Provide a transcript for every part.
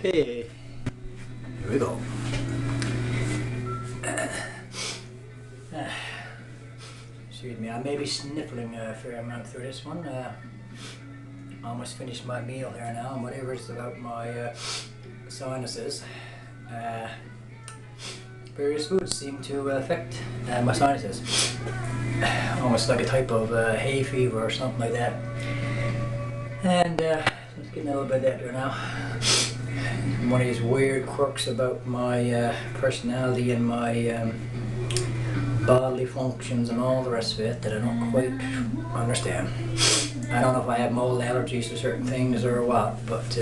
Okay, here we go. Excuse me, I may be sniffling a fair amount through this one. Almost finished my meal here now, and whatever it's about my sinuses. Various foods seem to affect my sinuses. Almost like a type of hay fever or something like that. And it's getting a little bit better now. One of these weird quirks about my personality and my bodily functions and all the rest of it that I don't quite understand. I don't know if I have mold allergies to certain things or what, but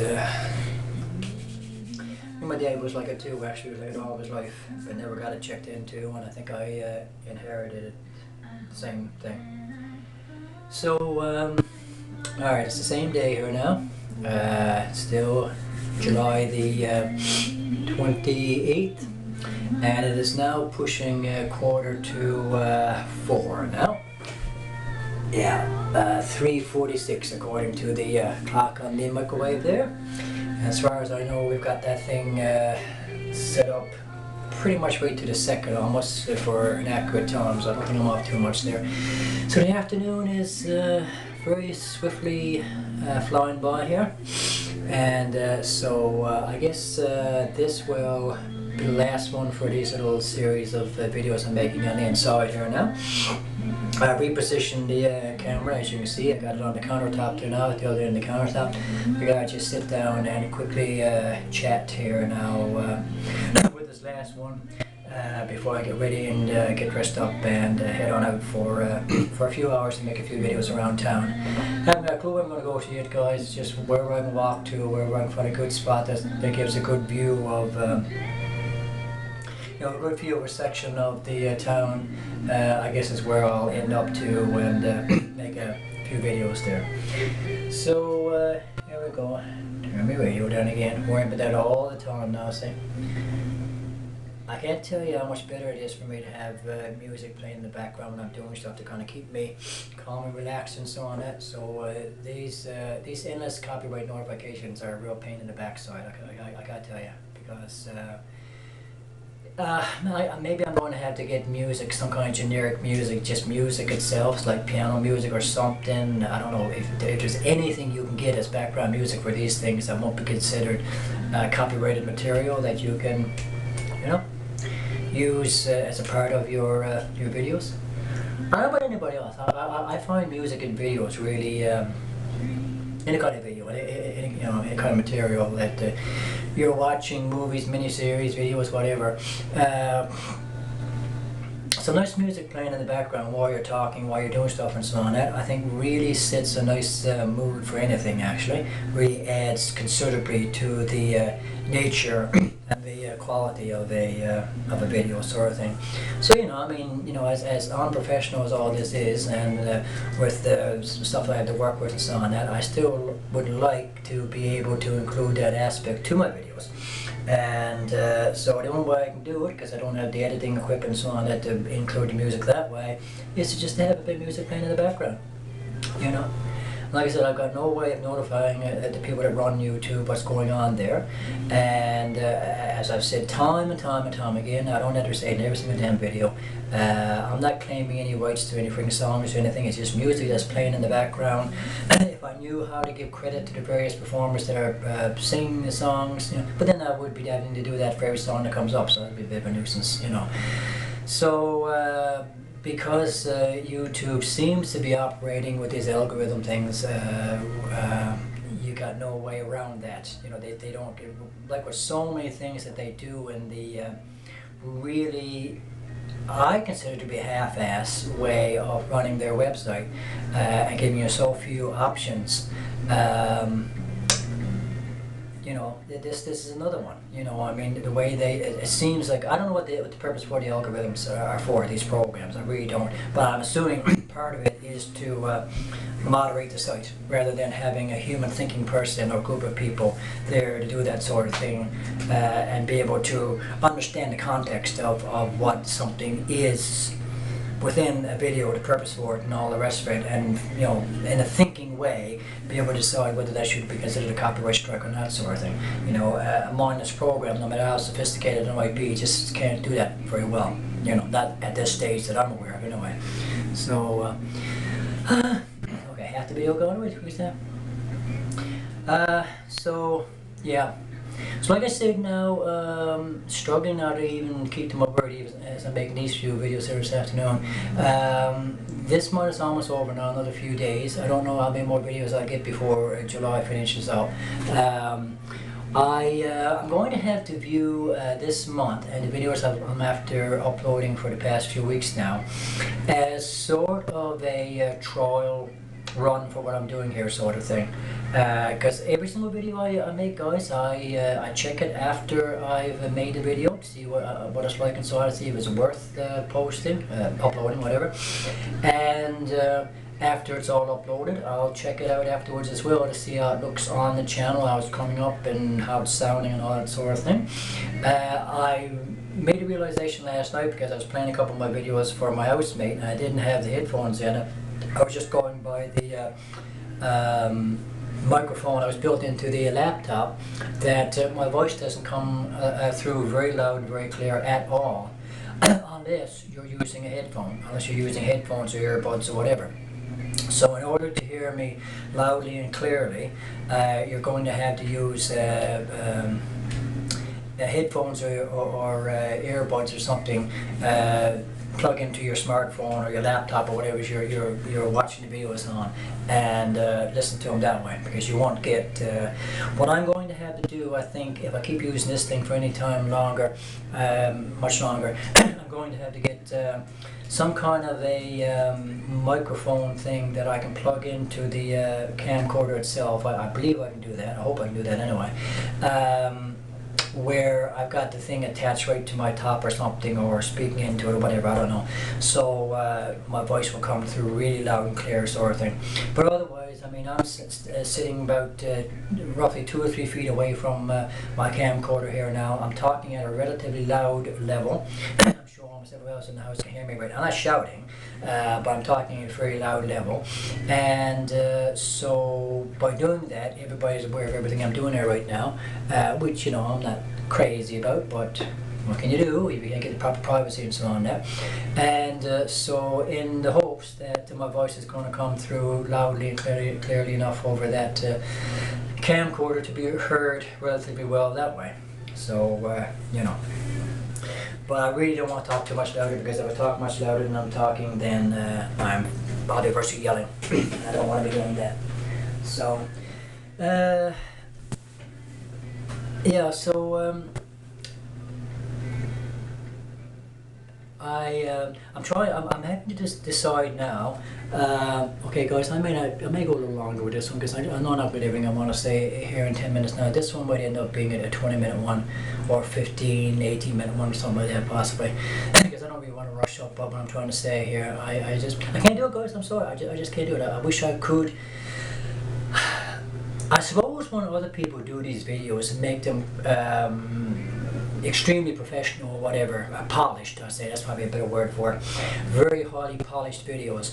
my dad was like it too, actually. He was like it all of his life, but never got it checked into, and I think I inherited it, the same thing. So, alright, it's the same day here now. Still July the 28th, and it is now pushing 4:45 now. Yeah, 3:46 according to the clock on the microwave there. As far as I know, we've got that thing set up pretty much right to the second almost for an accurate time, so I don't think I'm off too much there. So the afternoon is very swiftly flying by here, and so I guess this will be the last one for these little series of videos I'm making on the inside here now. I repositioned the camera, as you can see. I got it on the countertop there now, at the other end of the countertop. I gotta just sit down and quickly chat here now with this last one before I get ready and get dressed up and head on out for a few hours to make a few videos around town. I haven't got a clue where I'm going to go to yet, guys. It's just wherever I can walk to, wherever I can find a good spot that gives a good view of a good view of a section of the town. I guess is where I'll end up to and make a few videos there. So here we go. Turn my radio down again. Worrying about that all the time now, see. I can't tell you how much better it is for me to have music playing in the background when I'm doing stuff to kind of keep me calm and relaxed and so on. So these endless copyright notifications are a real pain in the backside. I gotta tell you, because maybe I'm going to have to get music, some kind of generic music, just music itself, like piano music or something. I don't know if there's anything you can get as background music for these things that won't be considered copyrighted material that you can, use as a part of your videos. I don't know about anybody else. I find music in videos really, any kind of video, any kind of material that you're watching, movies, miniseries, videos, whatever. So nice music playing in the background while you're talking, while you're doing stuff and so on. That I think really sets a nice mood for anything. Actually, really adds considerably to the nature and the quality of a video sort of thing. So as unprofessional as all this is, and with the stuff I have to work with and so on, that I still would like to be able to include that aspect to my videos. And so the only way I can do it, because I don't have the editing equipment and so on, that to include the music that way, is to just have a bit of music playing in the background. Like I said, I've got no way of notifying the people that run YouTube what's going on there. And as I've said time and time again, I don't have to say in every single damn video, I'm not claiming any rights to any freaking songs or anything. It's just music that's playing in the background. If I knew how to give credit to the various performers that are singing the songs, but then I would be having to do that for every song that comes up, so it'd be a bit of a nuisance, So because YouTube seems to be operating with these algorithm things, you got no way around that. They don't, like with so many things that they do in the really, I consider to be a half-ass way of running their website and giving you so few options. This is another one. The way it seems like, I don't know what the purpose for the algorithms are for these programs. I really don't. But I'm assuming part of it is to moderate the site rather than having a human thinking person or group of people there to do that sort of thing and be able to understand the context of what something is within a video, the purpose for it and all the rest of it, and in a thinking way, be able to decide whether that should be considered a copyright strike or not, sort of thing. You know, a mindless program, no matter how sophisticated it might be, just can't do that very well. You know, not at this stage that I'm aware of, anyway. So, okay, half the video going. Who's that? So, yeah. So like I said now, struggling now to even keep to my word even as I'm making these few videos here this afternoon. This month is almost over now, another few days. I don't know how many more videos I'll get before July finishes out. I'm going to have to view this month, and the videos I'm after uploading for the past few weeks now, as sort of a trial run for what I'm doing here, sort of thing. Because every single video I make, guys, I check it after I've made the video to see what it's like inside, to see if it's worth posting, uploading, whatever. And after it's all uploaded, I'll check it out afterwards as well to see how it looks on the channel, how it's coming up and how it's sounding and all that sort of thing. I made a realization last night because I was playing a couple of my videos for my housemate and I didn't have the headphones in it. I was just going by the microphone I was built into the laptop, that my voice doesn't come through very loud, very clear at all unless you're using a headphone, unless you're using headphones or earbuds or whatever. So in order to hear me loudly and clearly, you're going to have to use headphones or earbuds or something. Plug into your smartphone or your laptop or whatever you're watching the videos on, and listen to them that way, because you won't get what I'm going to have to do. I think if I keep using this thing for any time longer, much longer, I'm going to have to get some kind of a microphone thing that I can plug into the camcorder itself. I believe I can do that. I hope I can do that anyway. Where I've got the thing attached right to my top or something, or speaking into it or whatever, I don't know. So my voice will come through really loud and clear, sort of thing. But otherwise, I mean, I'm sitting about roughly 2 or 3 feet away from my camcorder here now. I'm talking at a relatively loud level. I'm sure almost everyone else in the house can hear me right now. I'm not shouting, but I'm talking at a very loud level. And so by doing that, everybody's aware of everything I'm doing here right now, which, you know, I'm not crazy about, but what can you do? You can't get the proper privacy and so on there. And so in the hopes that my voice is going to come through loudly and clearly enough over that camcorder to be heard relatively well that way. So, you know. But I really don't want to talk too much louder, because if I talk much louder than I'm talking, then I'll be virtually yelling. I don't want to be doing that. So, yeah, so I'm having to decide now. Okay, guys, I may go a little longer with this one, because I know not with everything I want to say here in 10 minutes now. This one might end up being a 20-minute one, or 15, 18-minute one, or something like that, possibly. Because I don't really want to rush up what I'm trying to say here. I can't do it, guys. I'm sorry. I just can't do it. I wish I could. I suppose when other people do these videos and make them extremely professional or whatever, polished, I say, that's probably a better word for it, very highly polished videos,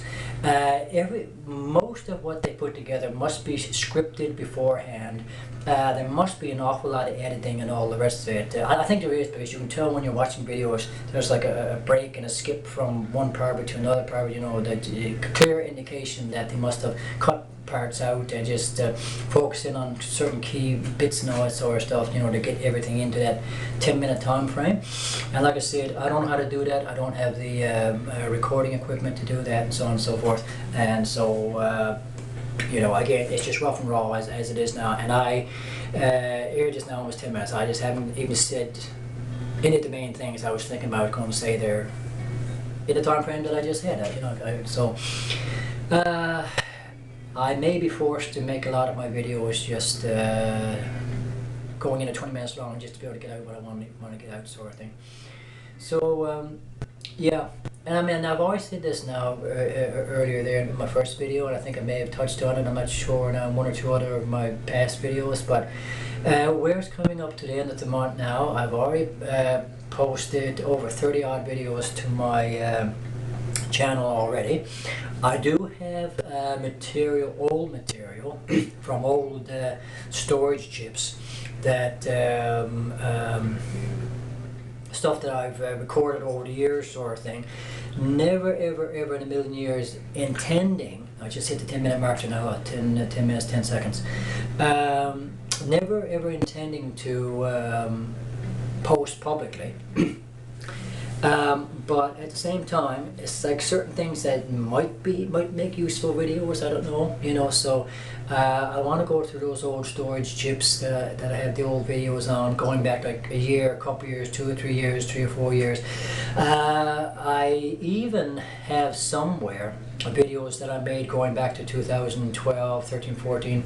most of what they put together must be scripted beforehand. There must be an awful lot of editing and all the rest of it. I think there is, because you can tell when you're watching videos, there's like a break and a skip from one part to another part, you know, that clear indication that they must have cut parts out and just focusing on certain key bits and all that sort of stuff, you know, to get everything into that 10-minute time frame. And like I said, I don't know how to do that. I don't have the recording equipment to do that, and so on and so forth. And so, you know, again, it's just rough and raw as it is now. And I here just now almost 10 minutes. I just haven't even said any of the main things I was thinking about going to say there in the time frame that I just had. You know, so. I may be forced to make a lot of my videos just going in at 20 minutes long, just to be able to get out what I want to get out, sort of thing. So, yeah, and I mean, I've always said this now earlier there in my first video, and I think I may have touched on it, I'm not sure now, 1 or 2 other of my past videos, but where it's coming up to the end of the month now, I've already posted over 30 odd videos to my channel already. I do have old material from old storage chips that stuff that I've recorded over the years, sort of thing. Never ever ever in a million years intending, I just hit the 10-minute mark now, 10 minutes 10 seconds, never ever intending to post publicly. But at the same time, it's like certain things that might make useful videos. I don't know, you know. So I want to go through those old storage chips that I have the old videos on, going back like a year, a couple of years, 2 or 3 years, 3 or 4 years. I even have somewhere videos that I made going back to 2012, 13, 14,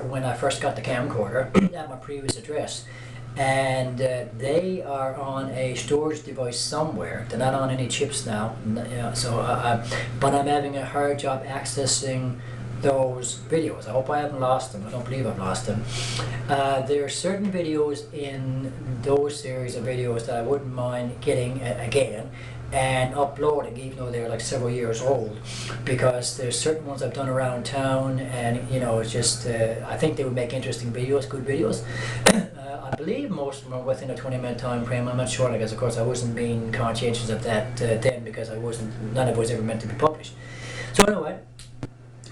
when I first got the camcorder at my previous address. And they are on a storage device somewhere. They're not on any chips now, but I'm having a hard job accessing those videos. I hope I haven't lost them. I don't believe I've lost them. There are certain videos in those series of videos that I wouldn't mind getting again and uploading, even though they're like several years old, because there's certain ones I've done around town, and you know, it's just I think they would make interesting videos, good videos. I believe most of them are within a 20-minute time frame. I'm not sure, because of course I wasn't being conscientious of that then, because none of it was ever meant to be published. So anyway,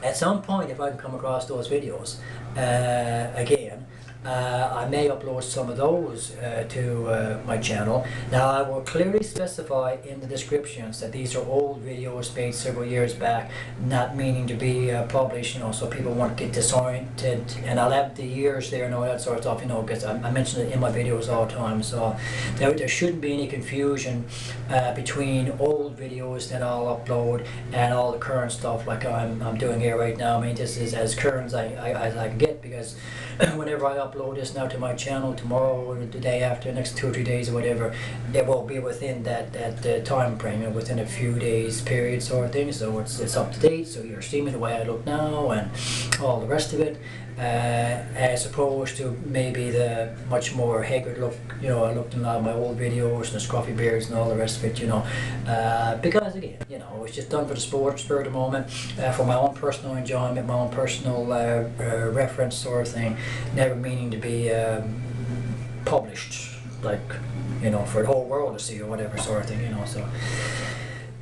at some point, if I can come across those videos again, I may upload some of those to my channel. Now, I will clearly specify in the descriptions that these are old videos made several years back, not meaning to be published, you know, so people won't get disoriented. And I'll have the years there and all that sort of stuff, you know, because I mention it in my videos all the time. So there shouldn't be any confusion between old videos that I'll upload and all the current stuff like I'm doing here right now. I mean, this is as current as I can get, because whenever I upload this now to my channel tomorrow or the day after, next 2 or 3 days or whatever, it will be within that time frame, and within a few days period sort of thing. So it's up to date, so you're seeing the way I look now and all the rest of it, as opposed to maybe the much more haggard look, you know, I looked in a lot of my old videos and the scruffy beards and all the rest of it, you know, because again, you know, it's just done for the spur of the moment, for my own personal enjoyment, my own personal reference sort of thing, never meaning to be published, like, you know, for the whole world to see or whatever sort of thing, you know. So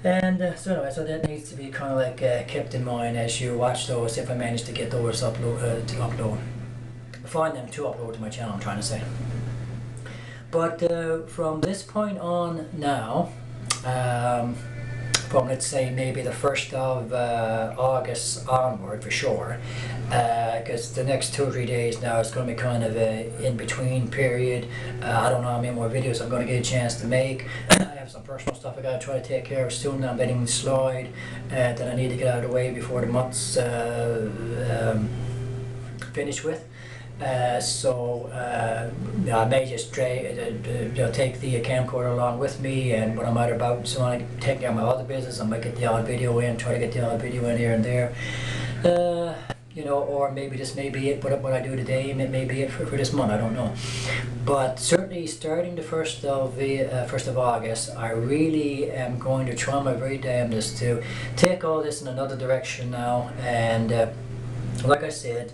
and so anyway, so that needs to be kind of like kept in mind as you watch those, if I manage to get those find them to upload to my channel, I'm trying to say. But from this point on now, from let's say maybe the 1st of August onward for sure, because the next 2 or 3 days now is going to be kind of a in-between period. I don't know how many more videos I'm going to get a chance to make. I have some personal stuff I got to try to take care of soon. I'm letting it slide that I need to get out of the way before the month's finished with. So I may just take the camcorder along with me, and when I'm out about, so I take care of my other business, I might get the odd video in, try to get the odd video in here and there. You know, or maybe this may be it, what I do today, and it may be it for this month, I don't know. But certainly starting the 1st of August, I really am going to try my very damnedest to take all this in another direction now, and like I said,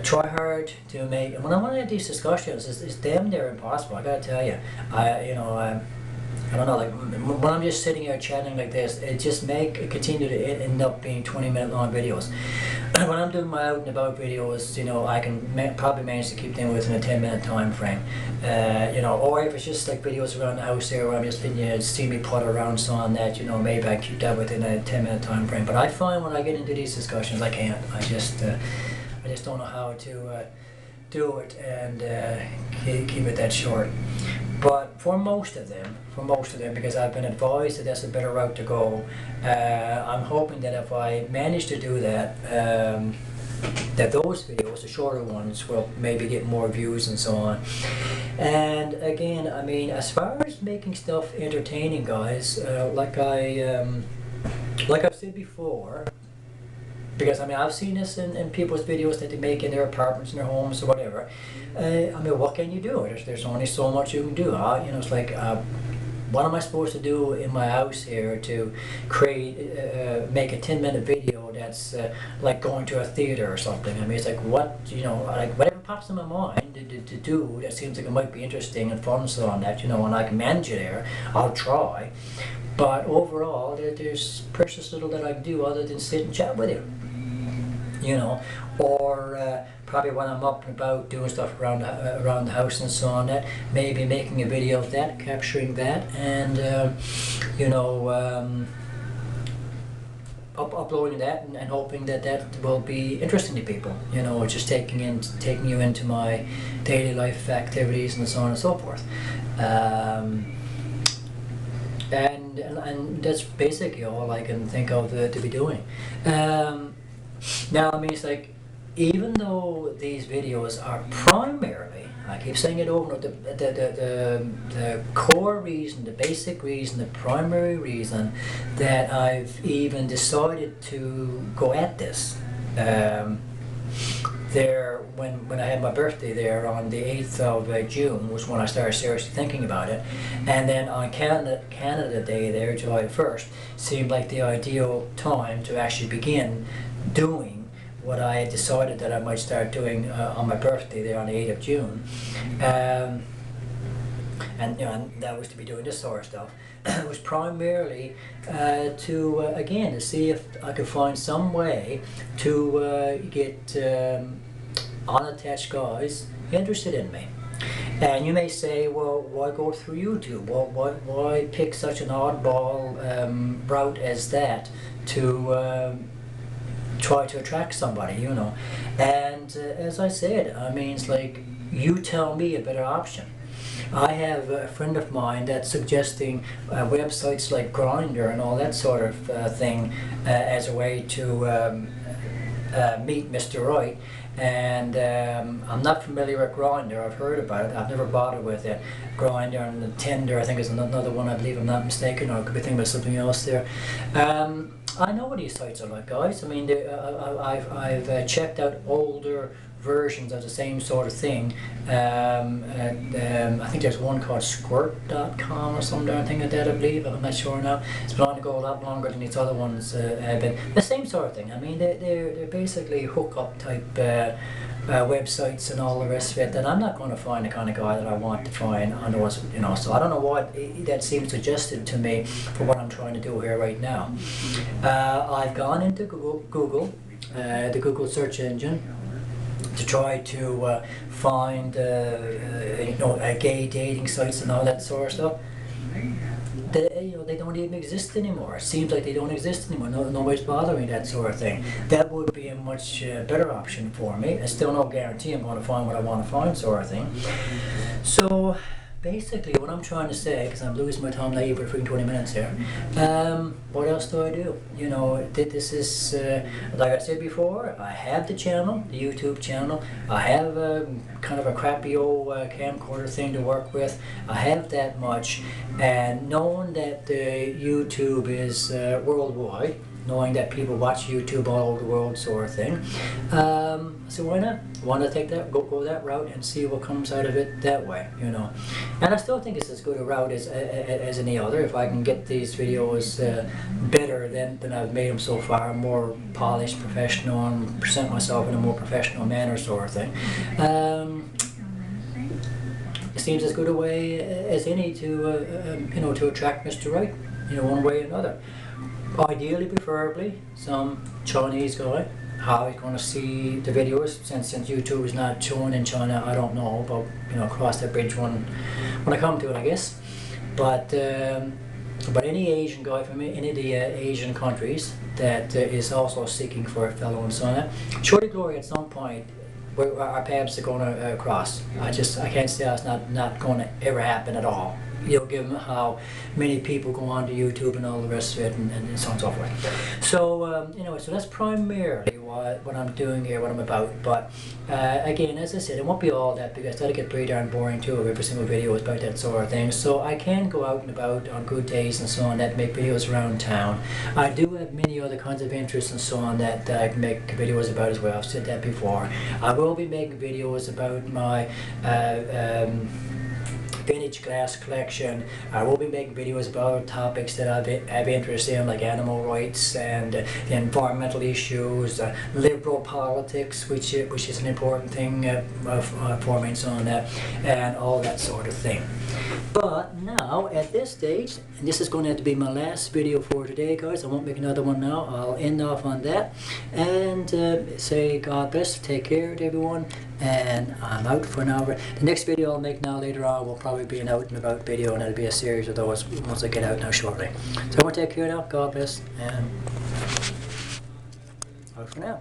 try hard to make, and when I want to have these discussions, it's damn near impossible, I gotta tell you. I don't know, like when I'm just sitting here chatting like this, it just continue to end up being 20-minute long videos. When I'm doing my out and about videos, you know, I can probably manage to keep them within a 10-minute time frame. You know, or if it's just like videos around the house here where I'm just see me putter around, so on that, you know, maybe I keep that within a 10-minute time frame. But I find when I get into these discussions, I can't. I just don't know how to do it and keep it that short. But for most of them, because I've been advised that that's a better route to go, I'm hoping that if I manage to do that, that those videos, the shorter ones, will maybe get more views and so on. And again, I mean, as far as making stuff entertaining, guys, like I've said before, because I mean, I've seen this in people's videos that they make in their apartments, in their homes, or whatever. I mean, what can you do? There's only so much you can do. You know, it's like what am I supposed to do in my house here to create, make a 10-minute video that's like going to a theater or something? I mean, it's like what, you know, like whatever pops in my mind to do that seems like it might be interesting and fun, so on that, you know, and I can manage it there, I'll try. But overall, there's precious little that I can do other than sit and chat with you, you know, or probably when I'm up and about doing stuff around the house and so on, that maybe making a video of that, capturing that, and you know, uploading that and hoping that that will be interesting to people, you know, just taking you into my daily life activities and so on and so forth. And that's basically all I can think of to be doing. Now, I mean, it's like, even though these videos are primarily, I keep saying it over, the core reason, the basic reason, the primary reason that I've even decided to go at this, there, when I had my birthday there on the 8th of June was when I started seriously thinking about it, and then on Canada Day there, July 1st, seemed like the ideal time to actually begin doing what I had decided that I might start doing on my birthday there on the 8th of June. And you know, and that was to be doing this sort of stuff. It was primarily to again, to see if I could find some way to get unattached guys interested in me. And you may say, well, why go through YouTube? Well, why pick such an oddball route as that to try to attract somebody, you know? And as I said, I mean, it's like, you tell me a better option. I have a friend of mine that's suggesting websites like Grindr and all that sort of thing as a way to meet Mr. Right. And I'm not familiar with Grindr. I've heard about it. I've never bothered with it. Grindr and Tinder, I think, is another one, I believe I'm not mistaken, or I could be thinking about something else there. I know what these sites are like, guys. I mean, I've checked out older versions of the same sort of thing. I think there's one called squirt.com or something, I think of that, I believe. I'm not sure now. It's been on to go a lot longer than these other ones have been. The same sort of thing. I mean, they're basically hookup type websites and all the rest of it, that I'm not going to find the kind of guy that I want to find on those, you know. So I don't know what that seems suggested to me for what I'm trying to do here right now. I've gone into Google, the Google search engine, to try to find you know, gay dating sites and all that sort of stuff. They don't even exist anymore. It seems like they don't exist anymore. Nobody's bothering that sort of thing. That would be a much better option for me. It's still no guarantee I'm going to find what I want to find, sort of thing. So basically what I'm trying to say, because I'm losing my time now for 20 minutes here, what else do I do? You know, this is, like I said before, I have the channel, the YouTube channel. I have kind of a crappy old camcorder thing to work with. I have that much, and knowing that YouTube is worldwide, knowing that people watch YouTube all over the world, sort of thing. So why not? Want to take that, go that route and see what comes out of it that way, you know. And I still think it's as good a route as any other. If I can get these videos better than I've made them so far, more polished, professional, and present myself in a more professional manner, sort of thing. It seems as good a way as any to you know, to attract Mr. Right, you know, one way or another. Ideally, preferably, some Chinese guy. How he's going to see the videos, since YouTube is not shown in China, I don't know, but you know, cross that bridge when I come to it, I guess. But any Asian guy from any of the Asian countries that is also seeking for a fellow and so on, shorty glory at some point, where our paths are going to cross. I can't say it's not going to ever happen at all. You know, given how many people go on to YouTube and all the rest of it, and so on and so forth. So, you know, so that's primarily what I'm doing here, what I'm about. But again, as I said, it won't be all that, because that'll get pretty darn boring too, if every single video is about that sort of thing. So I can go out and about on good days and so on, that make videos around town. I do have many other kinds of interests and so on that I can make videos about as well. I've said that before. I will be making videos about my vintage glass collection. I will be making videos about topics that I've interest in, like animal rights and environmental issues, liberal politics, which is an important thing for me, and so on that, and all that sort of thing. But now, at this stage, and this is going to have to be my last video for today, guys. I won't make another one now. I'll end off on that and say God bless, take care to everyone, and I'm out for now. The next video I'll make now later on will probably be an out and about video, and it'll be a series of those once I get out now shortly. So I want to take care now. God bless, and out for now.